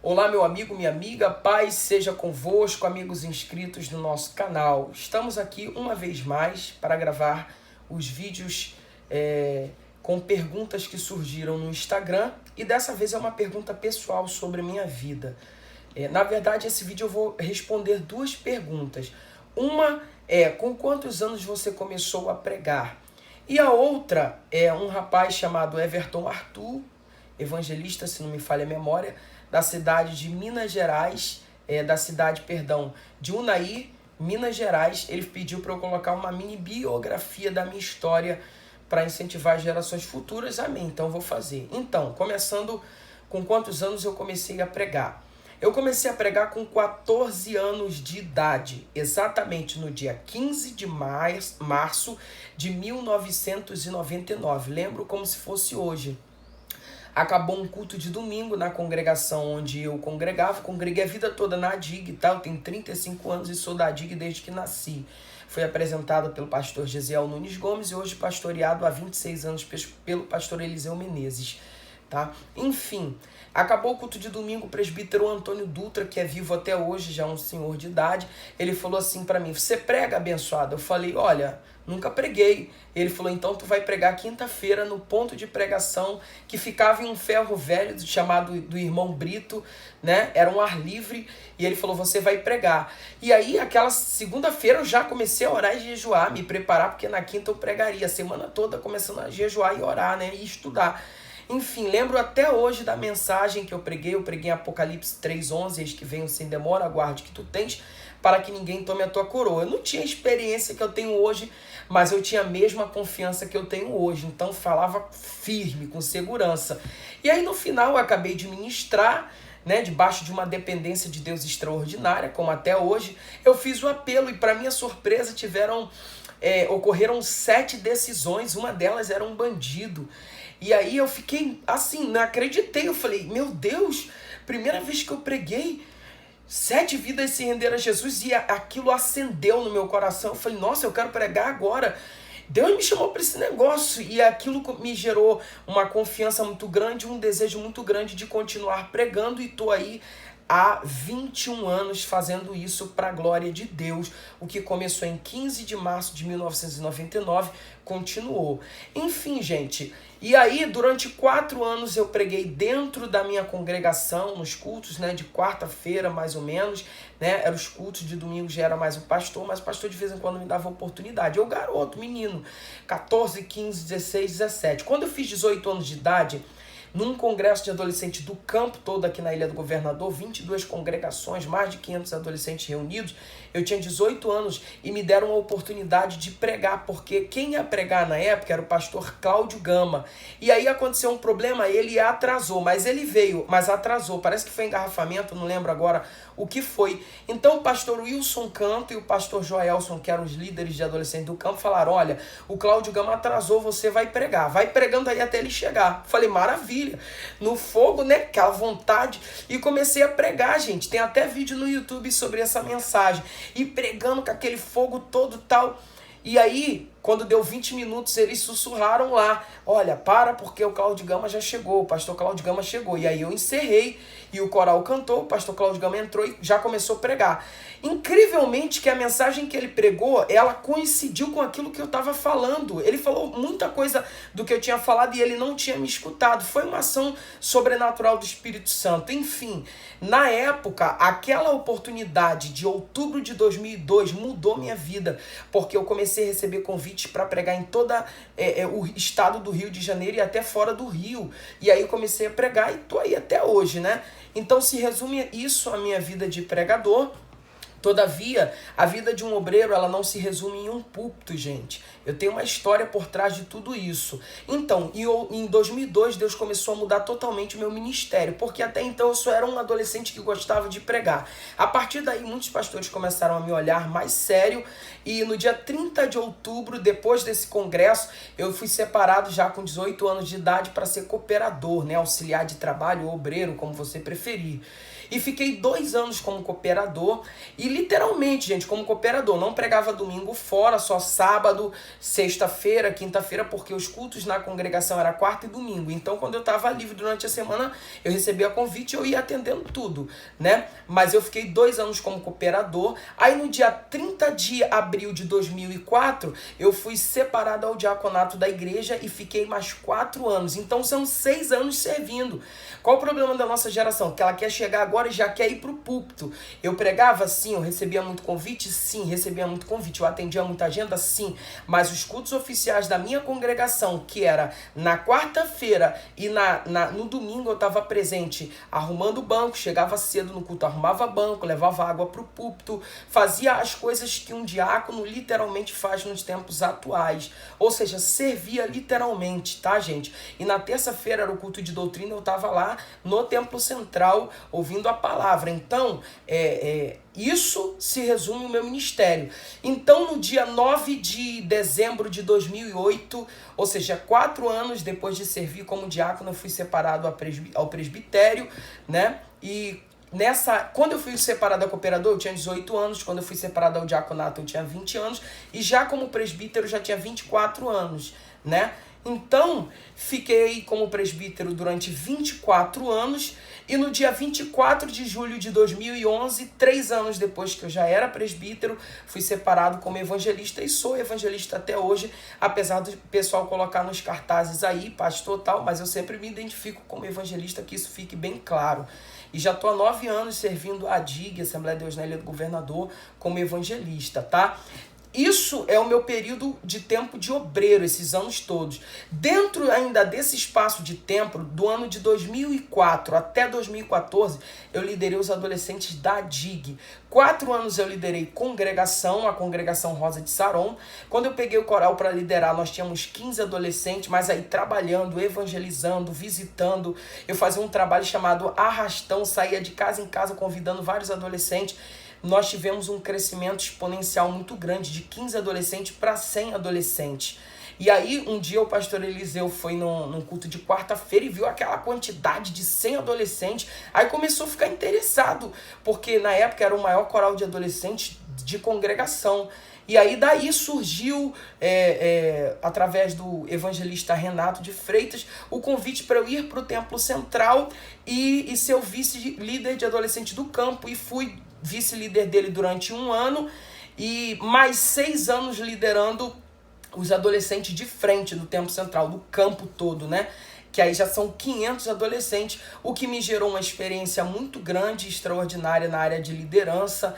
Olá, meu amigo, minha amiga, paz seja convosco, amigos inscritos no nosso canal. Estamos aqui uma vez mais para gravar os vídeos com perguntas que surgiram no Instagram e dessa vez é uma pergunta pessoal sobre minha vida. Na verdade, esse vídeo eu vou responder duas perguntas. Uma é, com quantos anos você começou a pregar? E a outra é um rapaz chamado Everton Arthur, evangelista, se não me falha a memória, da cidade de Minas Gerais, de Unai, Minas Gerais. Ele pediu para eu colocar uma mini biografia da minha história para incentivar as gerações futuras. Amém, então eu vou fazer. Então, começando com quantos anos eu comecei a pregar? Eu comecei a pregar com 14 anos de idade, exatamente no dia 15 de março de 1999. Lembro como se fosse hoje. Acabou um culto de domingo na congregação onde eu congregava. Congreguei a vida toda na ADIG e tal. Tenho 35 anos e sou da ADIG desde que nasci. Fui apresentado pelo pastor Gesiel Nunes Gomes e hoje pastoreado há 26 anos pelo pastor Eliseu Menezes. Tá? Enfim, acabou o culto de domingo, o presbítero Antônio Dutra, que é vivo até hoje, já é um senhor de idade, ele falou assim para mim: você prega, abençoado? Eu falei: olha, nunca preguei. Ele falou: então tu vai pregar quinta-feira no ponto de pregação que ficava em um ferro velho chamado do irmão Brito, né? Era um ar livre, e ele falou: você vai pregar. E aí aquela segunda-feira eu já comecei a orar e jejuar, me preparar, porque na quinta eu pregaria a semana toda, começando a jejuar e orar, né? E estudar. Enfim, lembro até hoje da mensagem que eu preguei em Apocalipse 3:11, eis que venho sem demora, aguarde que tu tens, para que ninguém tome a tua coroa. Eu não tinha a experiência que eu tenho hoje, mas eu tinha a mesma confiança que eu tenho hoje, então falava firme, com segurança. E aí no final eu acabei de ministrar, né, debaixo de uma dependência de Deus extraordinária, como até hoje, eu fiz o apelo e para minha surpresa ocorreram 7 decisões, uma delas era um bandido. E aí eu fiquei assim, não acreditei, eu falei: meu Deus, primeira vez que eu preguei, 7 vidas se renderam a Jesus e aquilo acendeu no meu coração. Eu falei: nossa, eu quero pregar agora. Deus me chamou para esse negócio e aquilo me gerou uma confiança muito grande, um desejo muito grande de continuar pregando e estou aí há 21 anos fazendo isso para a glória de Deus. O que começou em 15 de março de 1999 continuou. Enfim, gente, e aí durante 4 anos eu preguei dentro da minha congregação, nos cultos, né, de quarta-feira mais ou menos, né, eram os cultos de domingo, já era mais o pastor, mas o pastor de vez em quando me dava oportunidade. Eu garoto, menino, 14, 15, 16, 17. Quando eu fiz 18 anos de idade, num congresso de adolescentes do campo todo aqui na Ilha do Governador, 22 congregações, mais de 500 adolescentes reunidos, eu tinha 18 anos e me deram a oportunidade de pregar, porque quem ia pregar na época era o pastor Cláudio Gama. E aí aconteceu um problema, ele atrasou, mas ele veio, mas atrasou, parece que foi engarrafamento, não lembro agora o que foi. Então o pastor Wilson Canto e o pastor Joelson, que eram os líderes de adolescentes do campo, falaram: olha, o Cláudio Gama atrasou, você vai pregar, vai pregando aí até ele chegar. Falei: maravilha, no fogo, né, aquela vontade, e comecei a pregar, gente, tem até vídeo no YouTube sobre essa mensagem, e pregando com aquele fogo todo tal. E aí, quando deu 20 minutos, eles sussurraram lá: olha, para, porque o Cláudio Gama já chegou, o pastor Cláudio Gama chegou. E aí eu encerrei, e o coral cantou, o pastor Cláudio Gama entrou e já começou a pregar. Incrivelmente que a mensagem que ele pregou, ela coincidiu com aquilo que eu estava falando. Ele falou muita coisa do que eu tinha falado e ele não tinha me escutado. Foi uma ação sobrenatural do Espírito Santo. Enfim, na época, aquela oportunidade de outubro de 2002 mudou minha vida, porque eu comecei a receber convites para pregar em todo o estado do Rio de Janeiro e até fora do Rio. E aí eu comecei a pregar e tô aí até hoje, né? Então se resume isso a minha vida de pregador. Todavia, a vida de um obreiro, ela não se resume em um púlpito, gente. Eu tenho uma história por trás de tudo isso. Então, em 2002, Deus começou a mudar totalmente o meu ministério, porque até então eu só era um adolescente que gostava de pregar. A partir daí, muitos pastores começaram a me olhar mais sério, e no dia 30 de outubro, depois desse congresso, eu fui separado já com 18 anos de idade para ser cooperador, né? Auxiliar de trabalho, obreiro, como você preferir. E fiquei 2 anos como cooperador, e literalmente, gente, como cooperador. Não pregava domingo fora, só sábado, sexta-feira, quinta-feira, porque os cultos na congregação era quarta e domingo. Então, quando eu estava livre durante a semana, eu recebia convite e eu ia atendendo tudo, né? Mas eu fiquei 2 anos como cooperador. Aí, no dia 30 de abril de 2004, eu fui separado ao diaconato da igreja e fiquei mais 4 anos. Então, são 6 anos servindo. Qual o problema da nossa geração? Que ela quer chegar agora e já quer ir pro púlpito. Eu pregava? Sim. Eu recebia muito convite? Sim, recebia muito convite. Eu atendia muita agenda? Sim. Mas os cultos oficiais da minha congregação, que era na quarta-feira e no domingo, eu estava presente arrumando o banco, chegava cedo no culto, arrumava banco, levava água pro púlpito, fazia as coisas que um diácono literalmente faz nos tempos atuais. Ou seja, servia literalmente, tá, gente? E na terça-feira era o culto de doutrina, eu estava lá no Templo Central ouvindo a palavra. Então, isso se resume o meu ministério. Então, no dia 9 de dezembro de 2008, ou seja, 4 anos depois de servir como diácono, eu fui separado ao presbitério, né? E quando eu fui separado a cooperador, eu tinha 18 anos. Quando eu fui separado ao diaconato, eu tinha 20 anos. E já como presbítero, eu já tinha 24 anos, né? Então, fiquei como presbítero durante 24 anos e no dia 24 de julho de 2011, 3 anos depois que eu já era presbítero, fui separado como evangelista e sou evangelista até hoje, apesar do pessoal colocar nos cartazes aí, pastor tal, mas eu sempre me identifico como evangelista, que isso fique bem claro. E já estou há 9 anos servindo a DIG, Assembleia de Deus na Ilha do Governador, como evangelista, tá? Isso é o meu período de tempo de obreiro, esses anos todos. Dentro ainda desse espaço de tempo, do ano de 2004 até 2014, eu liderei os adolescentes da DIG. 4 anos eu liderei congregação, a congregação Rosa de Saron. Quando eu peguei o coral para liderar, nós tínhamos 15 adolescentes, mas aí trabalhando, evangelizando, visitando. Eu fazia um trabalho chamado Arrastão, saía de casa em casa convidando vários adolescentes. Nós tivemos um crescimento exponencial muito grande, de 15 adolescentes para 100 adolescentes. E aí, um dia o pastor Eliseu foi num culto de quarta-feira e viu aquela quantidade de 100 adolescentes. Aí começou a ficar interessado, porque na época era o maior coral de adolescentes de congregação. E aí daí surgiu, através do evangelista Renato de Freitas, o convite para eu ir para o Templo Central e ser o vice-líder de adolescente do campo. E fui vice-líder dele durante 1 ano e mais 6 anos liderando os adolescentes de frente do Templo Central, do campo todo, né? Que aí já são 500 adolescentes, o que me gerou uma experiência muito grande, extraordinária na área de liderança.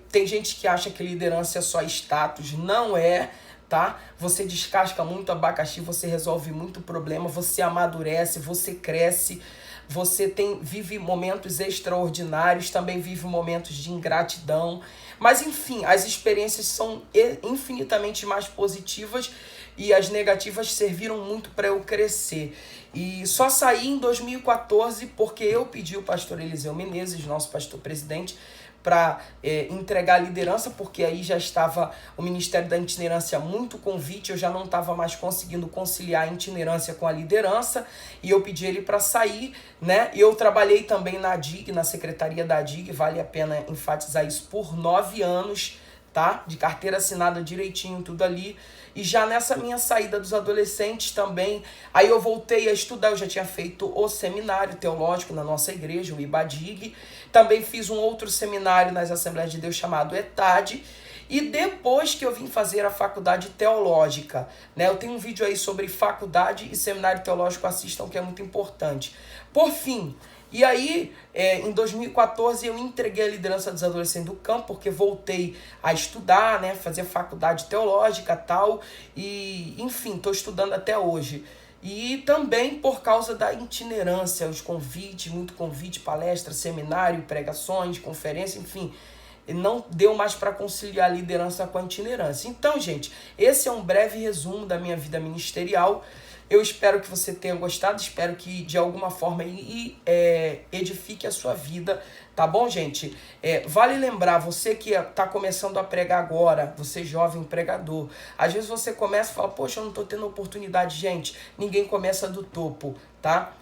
Tem gente que acha que liderança é só status, não é, tá? Você descasca muito abacaxi, você resolve muito problema, você amadurece, você cresce, você vive momentos extraordinários, também vive momentos de ingratidão. Mas enfim, as experiências são infinitamente mais positivas e as negativas serviram muito para eu crescer. E só saí em 2014 porque eu pedi o pastor Eliseu Menezes, nosso pastor presidente, para entregar a liderança, porque aí já estava o Ministério da Itinerância muito convite, eu já não estava mais conseguindo conciliar a itinerância com a liderança, e eu pedi ele para sair, né? E eu trabalhei também na DIG, na secretaria da DIG, vale a pena enfatizar isso, por 9 anos, tá? De carteira assinada direitinho, tudo ali. E já nessa minha saída dos adolescentes também, aí eu voltei a estudar, eu já tinha feito o seminário teológico na nossa igreja, o IBADIG, também fiz um outro seminário nas Assembleias de Deus chamado ETAD, e depois que eu vim fazer a faculdade teológica, né? Eu tenho um vídeo aí sobre faculdade e seminário teológico, assistam, que é muito importante. Por fim, e aí, em 2014, eu entreguei a liderança dos adolescentes do campo, porque voltei a estudar, né, fazer faculdade teológica e tal, e, enfim, estou estudando até hoje. E também por causa da itinerância, os convites, muito convite, palestra, seminário, pregações, conferência, enfim, não deu mais para conciliar a liderança com a itinerância. Então, gente, esse é um breve resumo da minha vida ministerial. Eu espero que você tenha gostado, espero que de alguma forma edifique a sua vida, tá bom, gente? Vale lembrar, você que está começando a pregar agora, você jovem pregador, às vezes você começa e fala, poxa, eu não estou tendo oportunidade. Gente, ninguém começa do topo, tá?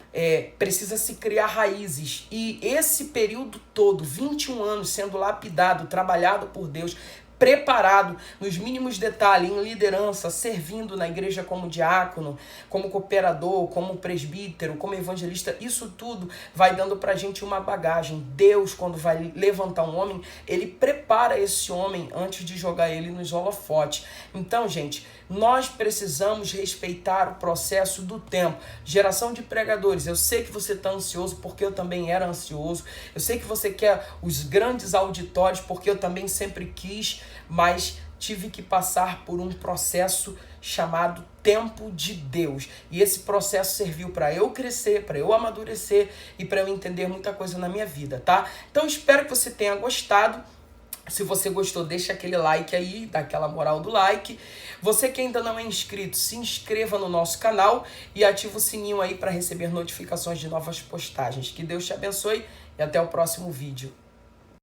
precisa se criar raízes. E esse período todo, 21 anos sendo lapidado, trabalhado por Deus, preparado nos mínimos detalhes, em liderança, servindo na igreja como diácono, como cooperador, como presbítero, como evangelista, isso tudo vai dando pra gente uma bagagem. Deus, quando vai levantar um homem, ele prepara esse homem antes de jogar ele nos holofotes. Então, gente, nós precisamos respeitar o processo do tempo. Geração de pregadores, eu sei que você está ansioso, porque eu também era ansioso. Eu sei que você quer os grandes auditórios, porque eu também sempre quis, mas tive que passar por um processo chamado tempo de Deus. E esse processo serviu para eu crescer, para eu amadurecer e para eu entender muita coisa na minha vida, tá? Então, espero que você tenha gostado. Se você gostou, deixa aquele like aí, dá aquela moral do like. Você que ainda não é inscrito, se inscreva no nosso canal e ativa o sininho aí para receber notificações de novas postagens. Que Deus te abençoe e até o próximo vídeo.